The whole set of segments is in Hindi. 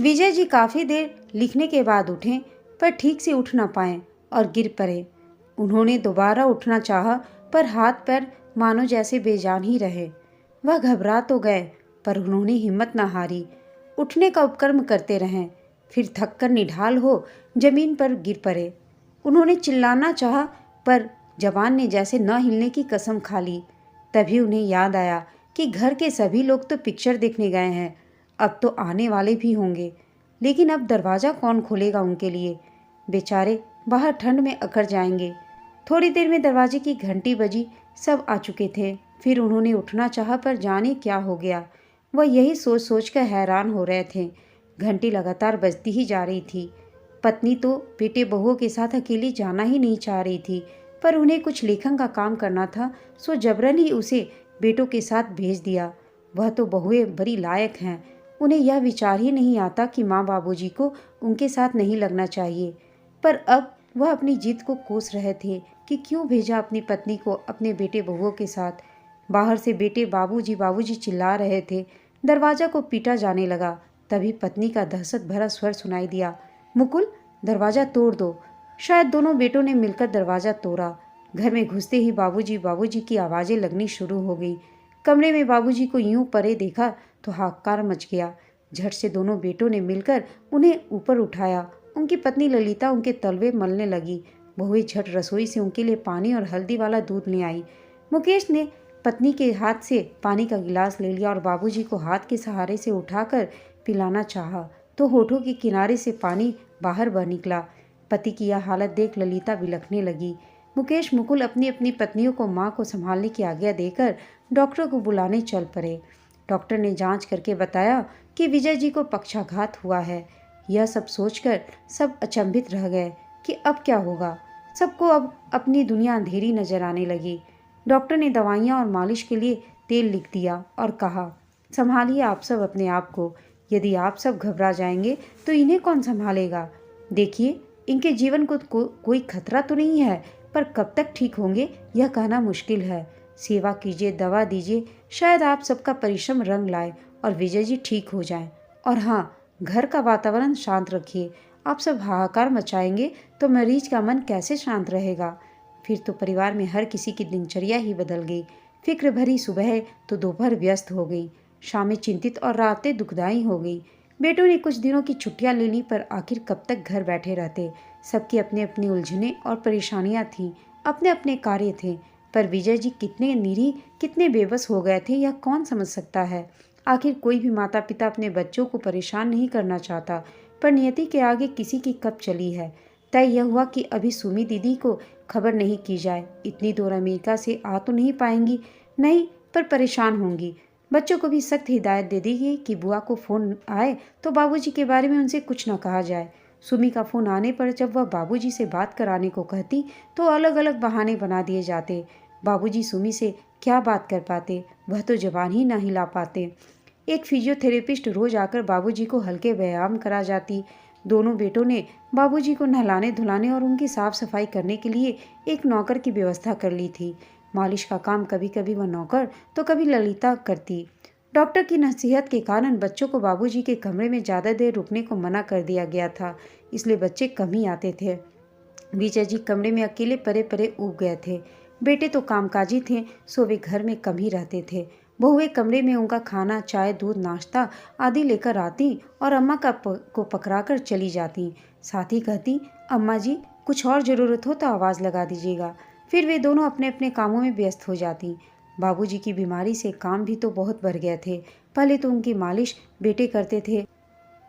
विजय जी काफी देर लिखने के बाद उठे, पर ठीक से उठ ना पाए और गिर पड़े। उन्होंने दोबारा उठना चाहा, पर हाथ पैर मानो जैसे बेजान ही रहे। वह घबरा तो गए, पर उन्होंने हिम्मत न हारी। उठने का उपक्रम करते रहें, फिर थककर निढाल हो जमीन पर गिर पड़े। उन्होंने चिल्लाना चाहा, पर जबान ने जैसे न हिलने की कसम खा ली। तभी उन्हें याद आया कि घर के सभी लोग तो पिक्चर देखने गए हैं, अब तो आने वाले भी होंगे। लेकिन अब दरवाज़ा कौन खोलेगा उनके लिए? बेचारे बाहर ठंड में अकड़ जाएंगे। थोड़ी देर में दरवाजे की घंटी बजी, सब आ चुके थे। फिर उन्होंने उठना चाहा, पर जाने क्या हो गया। वह यही सोच सोच कर हैरान हो रहे थे। घंटी लगातार बजती ही जा रही थी। पत्नी तो बेटे बहुओं के साथ अकेली जाना ही नहीं चाह रही थी, पर उन्हें कुछ लेखन का काम करना था, सो जबरन ही उसे बेटों के साथ भेज दिया। वह तो बहुएं बड़ी लायक हैं, उन्हें यह विचार ही नहीं आता कि माँ बाबूजी को उनके साथ नहीं लगना चाहिए। पर अब वह अपनी जिद को कोस रहे थे कि क्यों भेजा अपनी पत्नी को अपने बेटे बहुओं के साथ। बाहर से बेटे बाबूजी चिल्ला रहे थे। दरवाजा को पीटा जाने लगा। तभी पत्नी का दहशत भरा स्वर सुनाई दिया, मुकुल, दरवाजा तोड़ दो। शायद दोनों बेटों ने मिलकर दरवाजा तोड़ा। घर में घुसते ही बाबूजी की आवाज़ें लगनी शुरू हो गई। कमरे में बाबूजी को यूं परे देखा तो हाहाकार मच गया। झट से दोनों बेटों ने मिलकर उन्हें ऊपर उठाया। उनकी पत्नी ललिता उनके तलवे मलने लगी। बहुएं झट रसोई से उनके लिए पानी और हल्दी वाला दूध ले आई। मुकेश ने पत्नी के हाथ से पानी का गिलास ले लिया और बाबूजी को हाथ के सहारे से उठाकर पिलाना चाहा, तो होठों के किनारे से पानी बाहर बह निकला। पति की यह हालत देख ललिता बिलखने लगी। मुकेश मुकुल अपनी अपनी पत्नियों को माँ को संभालने की आज्ञा देकर डॉक्टर को बुलाने चल पड़े। डॉक्टर ने जांच करके बताया कि विजय जी को पक्षाघात हुआ है। यह सब सोचकर सब अचंभित रह गए कि अब क्या होगा। सबको अब अपनी दुनिया अंधेरी नजर आने लगी। डॉक्टर ने दवाइयाँ और मालिश के लिए तेल लिख दिया और कहा, संभालिए आप सब अपने आप को। यदि आप सब घबरा जाएंगे तो इन्हें कौन संभालेगा? देखिए, इनके जीवन को कोई खतरा तो नहीं है, पर कब तक ठीक होंगे यह कहना मुश्किल है। सेवा कीजिए, दवा दीजिए, शायद आप सबका परिश्रम रंग लाए और विजय जी ठीक हो जाएं। और हाँ, घर का वातावरण शांत रखिए। आप सब हाहाकार मचाएंगे तो मरीज का मन कैसे शांत रहेगा? फिर तो परिवार में हर किसी की दिनचर्या ही बदल गई। फिक्र भरी सुबह तो दोपहर व्यस्त हो गई, शामें चिंतित और रातें दुखदाई हो गई। बेटों ने कुछ दिनों की छुट्टियां ले ली, पर आखिर कब तक घर बैठे रहते। सबकी अपनी अपनी उलझनें और परेशानियां थीं, अपने अपने कार्य थे। पर विजय जी कितने निरीह, कितने बेबस हो गए थे, यह कौन समझ सकता है। आखिर कोई भी माता पिता अपने बच्चों को परेशान नहीं करना चाहता, पर नियति के आगे किसी की कब चली है। तय यह हुआ कि अभी सुमी दीदी को खबर नहीं की जाए। इतनी दूर अमेरिका से आ तो नहीं पाएंगी, नहीं, पर परेशान होंगी। बच्चों को भी सख्त हिदायत दे दी गई कि बुआ को फ़ोन आए तो बाबूजी के बारे में उनसे कुछ न कहा जाए। सुमी का फ़ोन आने पर जब वह बाबूजी से बात कराने को कहती तो अलग अलग बहाने बना दिए जाते। बाबूजी सुमी से क्या बात कर पाते, वह तो जबान ही ना हिला पाते। एक फिजियोथेरेपिस्ट रोज आकर बाबूजी को हल्के व्यायाम करा जाती। दोनों बेटों ने बाबूजी को नहलाने धुलाने और उनकी साफ सफाई करने के लिए एक नौकर की व्यवस्था कर ली थी। मालिश का काम कभी कभी वह नौकर तो कभी ललिता करती। डॉक्टर की नसीहत के कारण बच्चों को बाबूजी के कमरे में ज़्यादा देर रुकने को मना कर दिया गया था, इसलिए बच्चे कम ही आते थे। विजय जी कमरे में अकेले परे परे उब गए थे। बेटे तो कामकाजी थे, सो वे घर में कम ही रहते थे। बहुएं कमरे में उनका खाना, चाय, दूध, नाश्ता आदि लेकर आती और अम्मा को पकड़ाकर चली जाती। साथ ही कहती, अम्मा जी कुछ और ज़रूरत हो तो आवाज़ लगा दीजिएगा। फिर वे दोनों अपने अपने कामों में व्यस्त हो जाती। बाबूजी की बीमारी से काम भी तो बहुत बढ़ गए थे। पहले तो उनकी मालिश बेटे करते थे,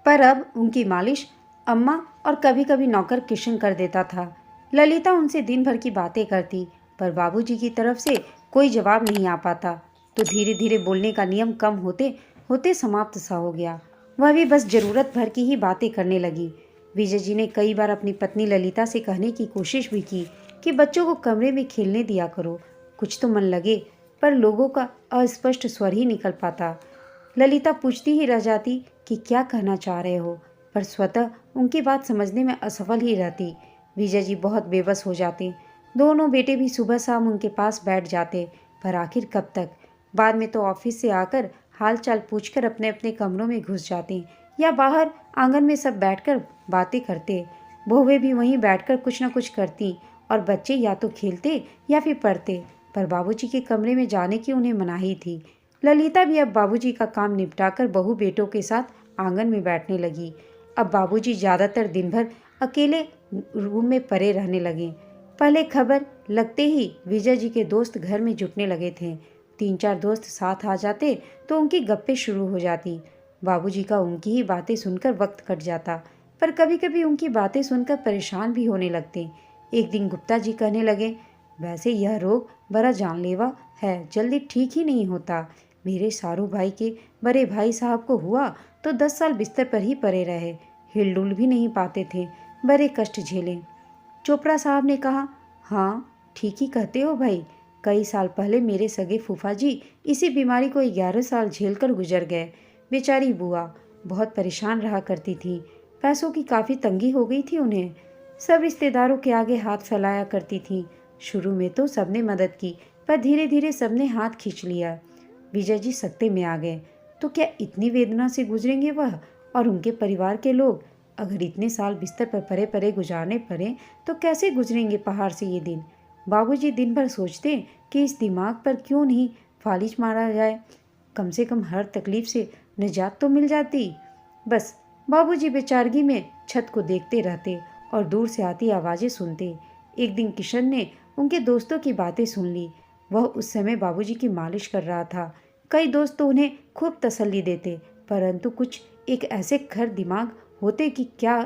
पर अब उनकी मालिश अम्मा और कभी कभी नौकर किशन कर देता था। ललिता उनसे दिन भर की बातें करती, पर बाबूजी की तरफ से कोई जवाब नहीं आ पाता। तो धीरे धीरे बोलने का नियम कम होते होते समाप्त सा हो गया। वह भी बस जरूरत भर की ही बातें करने लगी। विजय जी ने कई बार अपनी पत्नी ललिता से कहने की कोशिश भी की कि बच्चों को कमरे में खेलने दिया करो, कुछ तो मन लगे, पर लोगों का अस्पष्ट स्वर ही निकल पाता। ललिता पूछती ही रह जाती कि क्या कहना चाह रहे हो, पर स्वतः उनकी बात समझने में असफल ही रहती। विजय जी बहुत बेबस हो जाते। दोनों बेटे भी सुबह शाम उनके पास बैठ जाते, पर आखिर कब तक। बाद में तो ऑफिस से आकर हाल चाल पूछकर अपने अपने कमरों में घुस जाते। या बाहर आंगन में सब बैठकर बातें करते। बहुएं भी वहीं बैठकर कुछ न कुछ करती और बच्चे या तो खेलते या फिर पढ़ते, पर बाबूजी के कमरे में जाने की उन्हें मनाही थी। ललिता भी अब बाबूजी का काम निपटाकर बहू बेटों के साथ आंगन में बैठने लगी। अब बाबूजी ज़्यादातर दिन भर अकेले रूम में पड़े रहने लगे। पहले खबर लगते ही विजय जी के दोस्त घर में जुटने लगे थे। 3-4 दोस्त साथ आ जाते तो उनकी गप्पें शुरू हो जाती। बाबूजी का उनकी ही बातें सुनकर वक्त कट जाता, पर कभी कभी उनकी बातें सुनकर परेशान भी होने लगते। एक दिन गुप्ता जी कहने लगे, वैसे यह रोग बड़ा जानलेवा है, जल्दी ठीक ही नहीं होता। मेरे सारू भाई के बड़े भाई साहब को हुआ तो 10 साल बिस्तर पर ही पड़े रहे, हिलडुल भी नहीं पाते थे, बड़े कष्ट झेले। चोपड़ा साहब ने कहा, हाँ ठीक ही कहते हो भाई, कई साल पहले मेरे सगे फूफा जी इसी बीमारी को 11 साल झेलकर गुजर गए। बेचारी बुआ बहुत परेशान रहा करती थी, पैसों की काफ़ी तंगी हो गई थी उन्हें। सब रिश्तेदारों के आगे हाथ फैलाया करती थी। शुरू में तो सबने मदद की, पर धीरे धीरे सबने हाथ खींच लिया। विजय जी सकते में आ गए। तो क्या इतनी वेदना से गुजरेंगे वह और उनके परिवार के लोग? अगर इतने साल बिस्तर पर परे परे गुजारने पड़े तो कैसे गुजरेंगे पहाड़ से ये दिन? बाबूजी दिन भर सोचते कि इस दिमाग पर क्यों नहीं फालिज मारा जाए, कम से कम हर तकलीफ से निजात तो मिल जाती। बस बाबूजी बेचारगी में छत को देखते रहते और दूर से आती आवाज़ें सुनते। एक दिन किशन ने उनके दोस्तों की बातें सुन ली। वह उस समय बाबूजी की मालिश कर रहा था। कई दोस्त तो उन्हें खूब तसल्ली देते, परंतु कुछ एक ऐसे खर दिमाग होते कि क्या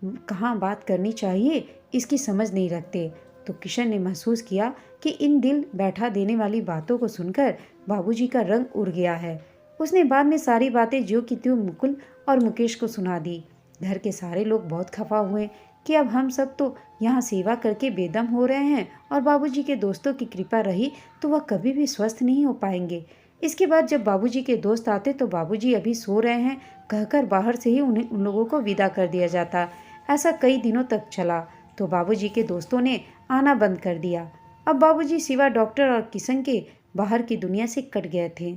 कहाँ बात करनी चाहिए इसकी समझ नहीं रखते। तो किशन ने महसूस किया कि इन दिल बैठा देने वाली बातों को सुनकर बाबूजी का रंग उड़ गया है। उसने बाद में सारी बातें ज्यों की त्यों मुकुल और मुकेश को सुना दी। घर के सारे लोग बहुत खफा हुए कि अब हम सब तो यहाँ सेवा करके बेदम हो रहे हैं और बाबूजी के दोस्तों की कृपा रही तो वह कभी भी स्वस्थ नहीं हो पाएंगे। इसके बाद जब बाबूजी के दोस्त आते तो बाबूजी अभी सो रहे हैं कहकर बाहर से ही उन लोगों को विदा कर दिया जाता। ऐसा कई दिनों तक चला तो बाबूजी के दोस्तों ने आना बंद कर दिया। अब बाबूजी सिवा डॉक्टर और किशन के बाहर की दुनिया से कट गए थे।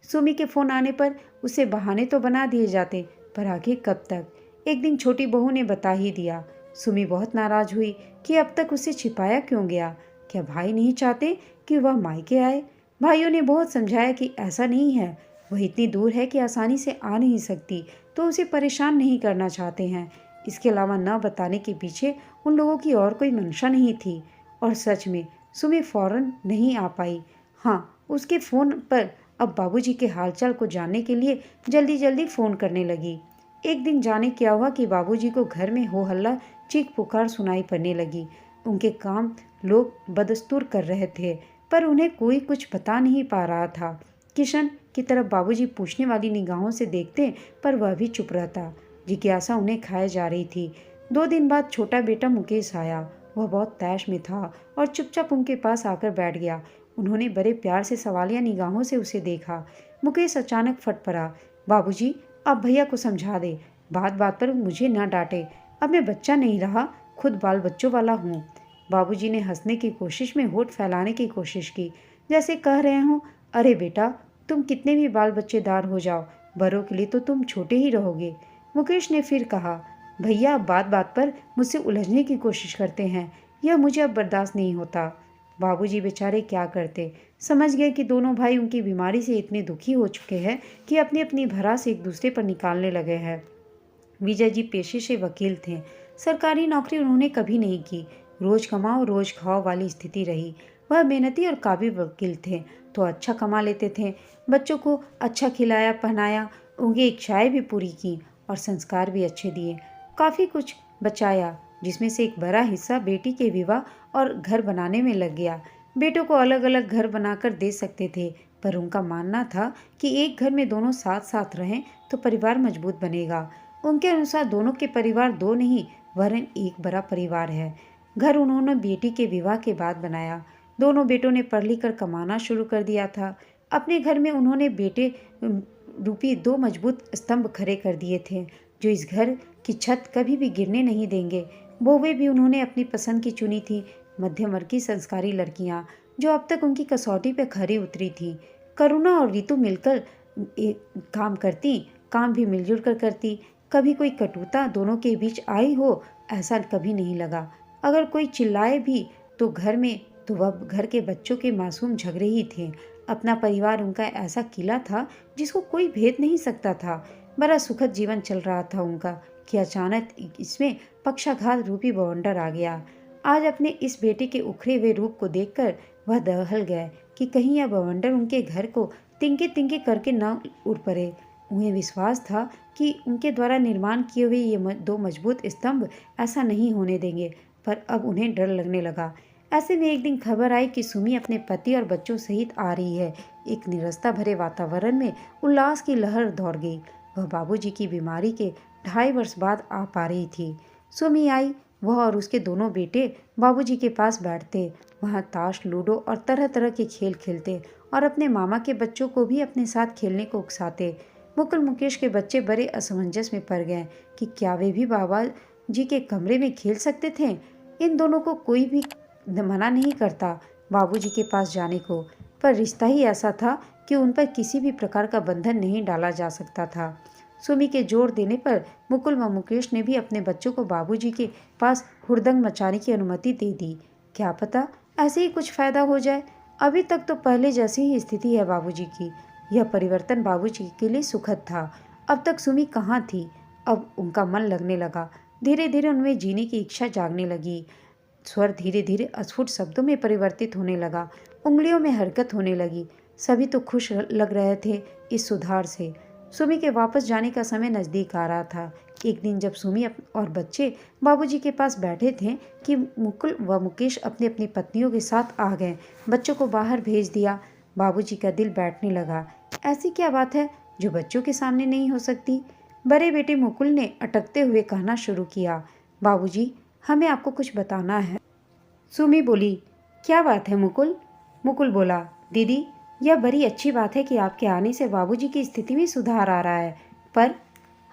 सुमी के फ़ोन आने पर उसे बहाने तो बना दिए जाते, पर आखिर कब तक? एक दिन छोटी बहू ने बता ही दिया। सुमी बहुत नाराज हुई कि अब तक उसे छिपाया क्यों गया। क्या भाई नहीं चाहते कि वह मायके आए? भाइयों ने बहुत समझाया कि ऐसा नहीं है, वह इतनी दूर है कि आसानी से आ नहीं सकती, तो उसे परेशान नहीं करना चाहते हैं। इसके अलावा न बताने के पीछे उन लोगों की और कोई मंशा नहीं थी। और सच में सुमी फौरन नहीं आ पाई। हाँ, उसके फ़ोन पर अब बाबूजी के हालचाल को जानने के लिए जल्दी जल्दी फ़ोन करने लगी। एक दिन जाने क्या हुआ कि बाबूजी को घर में हो हल्ला चीख पुकार सुनाई पड़ने लगी। उनके काम लोग बदस्तूर कर रहे थे, पर उन्हें कोई कुछ बता नहीं पा रहा था। किशन की तरफ बाबूजी पूछने वाली निगाहों से देखते, पर वह भी चुप रहता। जिज्ञासा उन्हें खाए जा रही थी। 2 दिन बाद छोटा बेटा मुकेश आया। वह बहुत तैश में था और चुपचाप उनके पास आकर बैठ गया। उन्होंने बड़े प्यार से सवालिया निगाहों से उसे देखा। मुकेश अचानक फट पड़ा, बाबूजी आप भैया को समझा दे, बात बात पर मुझे न डांटे, अब मैं बच्चा नहीं रहा, खुद बाल बच्चों वाला हूँ। बाबूजी ने हंसने की कोशिश में होठ फैलाने की कोशिश की, जैसे कह रहे हों, अरे बेटा तुम कितने भी बाल बच्चेदार हो जाओ, बड़ों के लिए तो तुम छोटे ही रहोगे। मुकेश ने फिर कहा, भैया बात बात पर मुझसे उलझने की कोशिश करते हैं, यह मुझे अब बर्दाश्त नहीं होता। बाबूजी बेचारे क्या करते, समझ गए कि दोनों भाई उनकी बीमारी से इतने दुखी हो चुके हैं कि अपनी अपनी भड़ास एक दूसरे पर निकालने लगे हैं। विजय जी पेशे से वकील थे। सरकारी नौकरी उन्होंने कभी नहीं की। रोज कमाओ रोज खाओ वाली स्थिति रही। वह मेहनती और काबिल वकील थे तो अच्छा कमा लेते थे। बच्चों को अच्छा खिलाया पहनाया, उनकी इच्छाएं भी पूरी की और संस्कार भी अच्छे दिए। काफ़ी कुछ बचाया, जिसमें से एक बड़ा हिस्सा बेटी के विवाह और घर बनाने में लग गया। बेटों को अलग अलग घर बनाकर दे सकते थे, पर उनका मानना था कि एक घर में दोनों साथ साथ रहें तो परिवार मजबूत बनेगा। उनके अनुसार दोनों के परिवार दो नहीं वरन एक बड़ा परिवार है। घर उन्होंने बेटी के विवाह के बाद बनाया। दोनों बेटों ने पढ़ लिख कर कमाना शुरू कर दिया था। अपने घर में उन्होंने बेटे रूपी 2 मजबूत स्तंभ खड़े कर दिए थे, जो इस घर की छत कभी भी गिरने नहीं देंगे। बहुएं भी उन्होंने अपनी पसंद की चुनी थी, मध्यम वर्ग की संस्कारी लड़कियां, जो अब तक उनकी कसौटी पर खरी उतरी थी। करुणा और ऋतु मिलकर एक काम करती, काम भी मिलजुल कर करती। कभी कोई कटुता दोनों के बीच आई हो, ऐसा कभी नहीं लगा। अगर कोई चिल्लाए भी तो वह घर के बच्चों के मासूम झगड़े ही थे। अपना परिवार उनका ऐसा किला था जिसको कोई भेद नहीं सकता था। बड़ा सुखद जीवन चल रहा था उनका कि अचानक इसमें पक्षाघात रूपी बवंडर आ गया। आज अपने इस बेटे के उखड़े हुए रूप को देखकर वह दहल गए कि कहीं यह बवंडर उनके घर को तिनके तिनके करके न उड़ पड़े। उन्हें विश्वास था कि उनके द्वारा निर्माण किए हुए ये दो मजबूत स्तंभ ऐसा नहीं होने देंगे, पर अब उन्हें डर लगने लगा। ऐसे में एक दिन खबर आई कि सुमी अपने पति और बच्चों सहित आ रही है। एक निरस्ता भरे वातावरण में उल्लास की लहर दौड़ गई। वह बाबूजी की बीमारी के 2.5 वर्ष बाद आ पा रही थी। सुमी आई। वह और उसके दोनों बेटे बाबूजी के पास बैठते, वहाँ ताश, लूडो और तरह तरह के खेल खेलते और अपने मामा के बच्चों को भी अपने साथ खेलने को उकसाते। मुकुल मुकेश के बच्चे बड़े असमंजस में पड़ गए कि क्या वे भी बाबा जी के कमरे में खेल सकते थे। इन दोनों को कोई भी मना नहीं करता बाबूजी के पास जाने को, पर रिश्ता ही ऐसा था कि उन पर किसी भी प्रकार का बंधन नहीं डाला जा सकता था। सुमी के जोर देने पर मुकुल व मुकेश ने भी अपने बच्चों को बाबूजी के पास हुड़दंग मचाने की अनुमति दे दी। क्या पता ऐसे ही कुछ फायदा हो जाए। अभी तक तो पहले जैसी ही स्थिति है बाबूजी की। यह परिवर्तन बाबूजी के लिए सुखद था। अब तक सुमी कहाँ थी। अब उनका मन लगने लगा। धीरे धीरे उनमें जीने की इच्छा जागने लगी। स्वर धीरे धीरे अस्फुट शब्दों में परिवर्तित होने लगा। उंगलियों में हरकत होने लगी। सभी तो खुश लग रहे थे इस सुधार से। सुमी के वापस जाने का समय नज़दीक आ रहा था। एक दिन जब सुमी और बच्चे बाबूजी के पास बैठे थे कि मुकुल व मुकेश अपनी अपनी पत्नियों के साथ आ गए। बच्चों को बाहर भेज दिया। बाबूजी का दिल बैठने लगा। ऐसी क्या बात है जो बच्चों के सामने नहीं हो सकती। बड़े बेटे मुकुल ने अटकते हुए कहना शुरू किया, बाबूजी हमें आपको कुछ बताना है। सुमी बोली, क्या बात है मुकुल। मुकुल बोला, दीदी यह बड़ी अच्छी बात है कि आपके आने से बाबूजी की स्थिति में सुधार आ रहा है, पर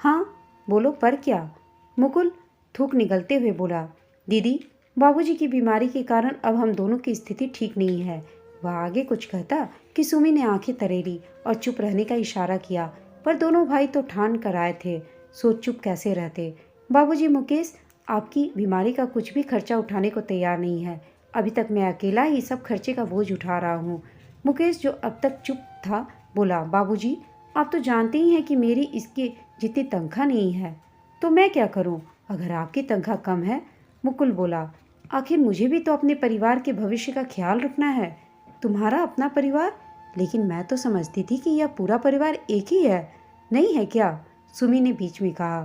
हाँ बोलो पर क्या। मुकुल थूक निगलते हुए बोला, दीदी बाबूजी की बीमारी के कारण अब हम दोनों की स्थिति ठीक नहीं है। वह आगे कुछ कहता कि सुमी ने आंखें तरेरी और चुप रहने का इशारा किया, पर दोनों भाई तो ठान कर आए थे, सोच चुप कैसे रहते। बाबूजी मुकेश आपकी बीमारी का कुछ भी खर्चा उठाने को तैयार नहीं है। अभी तक मैं अकेला ही सब खर्चे का बोझ उठा रहा हूँ। मुकेश जो अब तक चुप था बोला, बाबूजी आप तो जानते ही हैं कि मेरी इसके जितनी तनख्वाह नहीं है, तो मैं क्या करूँ अगर आपकी तनख्वाह कम है। मुकुल बोला, आखिर मुझे भी तो अपने परिवार के भविष्य का ख्याल रखना है। तुम्हारा अपना परिवार, लेकिन मैं तो समझती थी कि यह पूरा परिवार एक ही है, नहीं है क्या। सुमी ने बीच में कहा,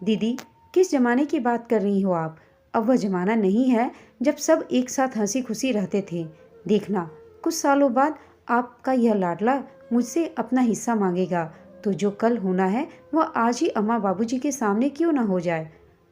दीदी किस जमाने की बात कर रही हो आप। अब वह जमाना नहीं है जब सब एक साथ हंसी खुशी रहते थे। देखना कुछ सालों बाद आपका यह लाडला मुझसे अपना हिस्सा मांगेगा, तो जो कल होना है वह आज ही अम्मा बाबूजी के सामने क्यों ना हो जाए।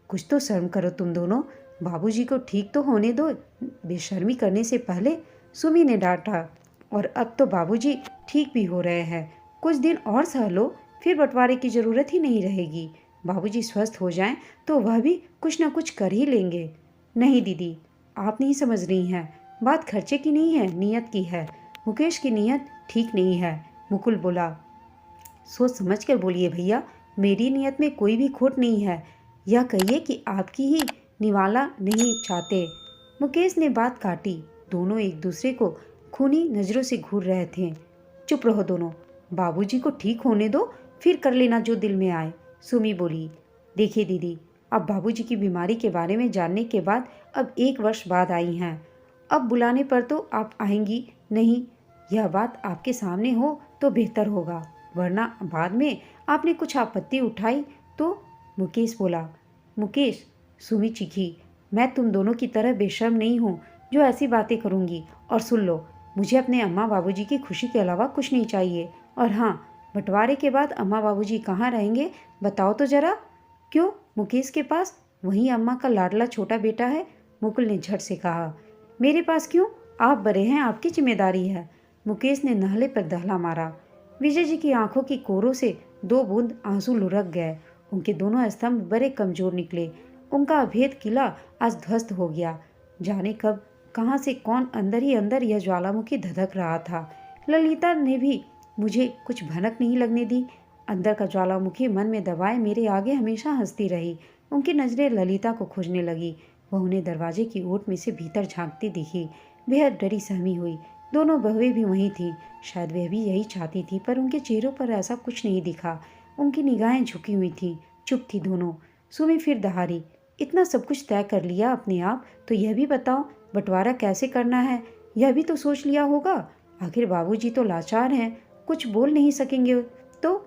कुछ तो शर्म करो तुम दोनों, बाबूजी को ठीक तो होने दो बेशर्मी करने से पहले। सुमी ने डांटा, और अब तो बाबूजी ठीक भी हो रहे हैं। कुछ दिन और सह लो, फिर बंटवारे की जरूरत ही नहीं रहेगी। बाबूजी स्वस्थ हो जाएं तो वह भी कुछ ना कुछ कर ही लेंगे। नहीं दीदी आप नहीं समझ रही हैं, बात खर्चे की नहीं है, नीयत की है। मुकेश की नीयत ठीक नहीं है। मुकुल बोला, सोच समझ कर बोलिए भैया, मेरी नीयत में कोई भी खोट नहीं है। यह कहिए कि आपकी ही निवाला नहीं चाहते। मुकेश ने बात काटी। दोनों एक दूसरे को खूनी नज़रों से घूर रहे थे। चुप रहो दोनों, बाबूजी को ठीक होने दो, फिर कर लेना जो दिल में आए। सुमी बोली, देखिए दीदी अब बाबूजी की बीमारी के बारे में जानने के बाद अब 1 वर्ष बाद आई हैं। अब बुलाने पर तो आप आएंगी नहीं। यह बात आपके सामने हो तो बेहतर होगा, वरना बाद में आपने कुछ आपत्ति उठाई तो। मुकेश बोला, मुकेश। सुमी चीखी, मैं तुम दोनों की तरह बेशर्म नहीं हूँ जो ऐसी बातें करूँगी। और सुन लो, मुझे अपने अम्मा बाबूजी की खुशी के अलावा कुछ नहीं चाहिए। और हाँ, बंटवारे के बाद अम्मा बाबूजी कहाँ रहेंगे बताओ तो जरा। क्यों मुकेश के पास, वहीं अम्मा का लाडला छोटा बेटा है। मुकुल ने झट से कहा, मेरे पास क्यों, आप बड़े हैं, आपकी जिम्मेदारी है। मुकेश ने नहले पर दहला मारा। विजय जी की आंखों की कोरों से 2 बूंद आंसू लुढ़क गए। उनके दोनों स्तंभ बड़े कमजोर निकले। उनका अभेद किला आज ध्वस्त हो गया। जाने कब कहाँ से कौन अंदर ही अंदर यह ज्वालामुखी धधक रहा था। ललिता ने भी मुझे कुछ भनक नहीं लगने दी। अंदर का ज्वालामुखी मन में दबाए मेरे आगे हमेशा हंसती रही। उनकी नजरें ललिता को खोजने लगी। वह उन्हें दरवाजे की ओट में से भीतर झांकती दिखी। बेहद डरी सहमी हुई। दोनों बहुएं भी वहीं थीं। शायद वह भी यही चाहती थी, पर उनके चेहरों पर ऐसा कुछ नहीं दिखा। उनकी निगाहें झुकी हुई थीं। चुप थी दोनों। सुमी फिर दहाड़ी, इतना सब कुछ तय कर लिया अपने आप, तो यह भी बताओ बंटवारा कैसे करना है, यह भी तो सोच लिया होगा। आखिर बाबूजी तो लाचार हैं, कुछ बोल नहीं सकेंगे। तो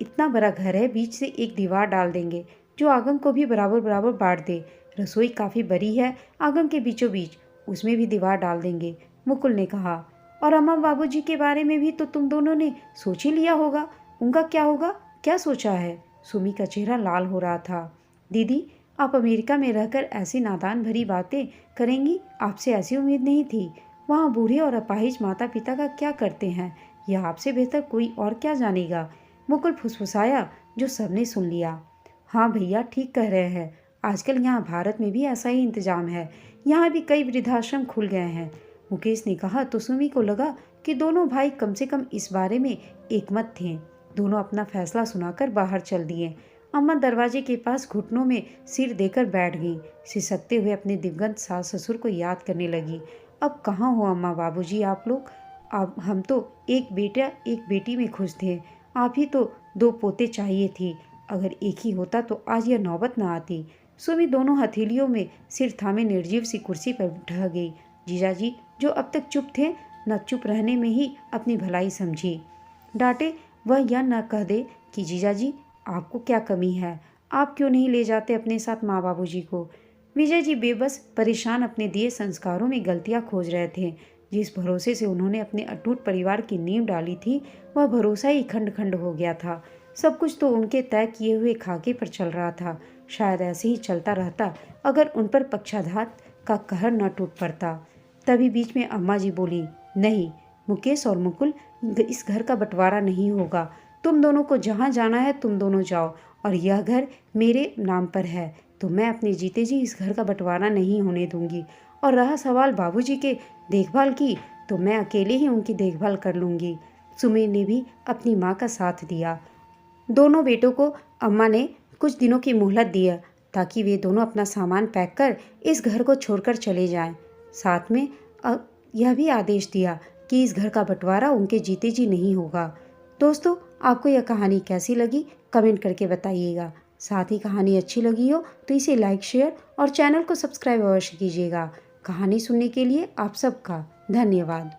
इतना बड़ा घर है, बीच से एक दीवार डाल देंगे जो आंगन को भी बराबर बराबर बांट दे। रसोई काफ़ी बड़ी है, आंगन के बीचों बीच, उसमें भी दीवार डाल देंगे, मुकुल ने कहा। और अम्मा बाबूजी के बारे में भी तो तुम दोनों ने सोच ही लिया होगा, उनका क्या होगा, क्या सोचा है? सुमी का चेहरा लाल हो रहा था। दीदी, आप अमेरिका में रहकर ऐसी नादान भरी बातें करेंगी, आपसे ऐसी उम्मीद नहीं थी। वहाँ बूढ़े और अपाहिज माता पिता का क्या करते हैं, यह आपसे बेहतर कोई और क्या जानेगा। मुकुल फुसफुसाया, जो सबने सुन लिया। हाँ भैया, ठीक कह रहे हैं। आजकल यहाँ भारत में भी ऐसा ही इंतजाम है। यहाँ भी कई वृद्धाश्रम खुल गए हैं। मुकेश ने कहा तो सुमी को लगा कि दोनों भाई कम से कम इस बारे में एकमत थे। दोनों अपना फैसला सुनाकर बाहर चल दिए। अम्मा दरवाजे के पास घुटनों में सिर देकर बैठ गई। सिसकते हुए अपने दिवंगत सास ससुर को याद करने लगी। अब कहाँ हो अम्मा बाबूजी आप लोग? अब हम तो एक बेटा एक बेटी में खुश थे। आप ही तो दो पोते चाहिए थी। अगर एक ही होता तो आज यह नौबत न आती। सुमी दोनों हथेलियों में सिर थामे निर्जीव सी कुर्सी पर ढह गई। जीजाजी, जो अब तक चुप थे, न चुप रहने में ही अपनी भलाई समझी। डांटे वह यह न कह दे कि जीजाजी आपको क्या कमी है, आप क्यों नहीं ले जाते अपने साथ माँ बाबूजी को। विजय जी बेबस परेशान अपने दिए संस्कारों में गलतियाँ खोज रहे थे। जिस भरोसे से उन्होंने अपने अटूट परिवार की नींव डाली थी, वह भरोसा ही खंड खंड हो गया था। सब कुछ तो उनके तय किए हुए खाके पर चल रहा था। शायद ऐसे ही चलता रहता अगर उन पर पक्षाघात का कहर न टूट पड़ता। तभी बीच में अम्मा जी बोली, नहीं मुकेश और मुकुल, इस घर का बंटवारा नहीं होगा। तुम दोनों को जहाँ जाना है तुम दोनों जाओ, और यह घर मेरे नाम पर है, तो मैं अपने जीते जी इस घर का बंटवारा नहीं होने दूंगी। और रहा सवाल बाबूजी के देखभाल की, तो मैं अकेले ही उनकी देखभाल कर लूँगी। सुमी ने भी अपनी माँ का साथ दिया। दोनों बेटों को अम्मा ने कुछ दिनों की मोहलत दिया ताकि वे दोनों अपना सामान पैक कर इस घर को छोड़कर चले जाएं। साथ में यह भी आदेश दिया कि इस घर का बंटवारा उनके जीते जी नहीं होगा। दोस्तों, आपको यह कहानी कैसी लगी कमेंट करके बताइएगा। साथ ही कहानी अच्छी लगी हो तो इसे लाइक, शेयर और चैनल को सब्सक्राइब अवश्य कीजिएगा। कहानी सुनने के लिए आप सबका धन्यवाद।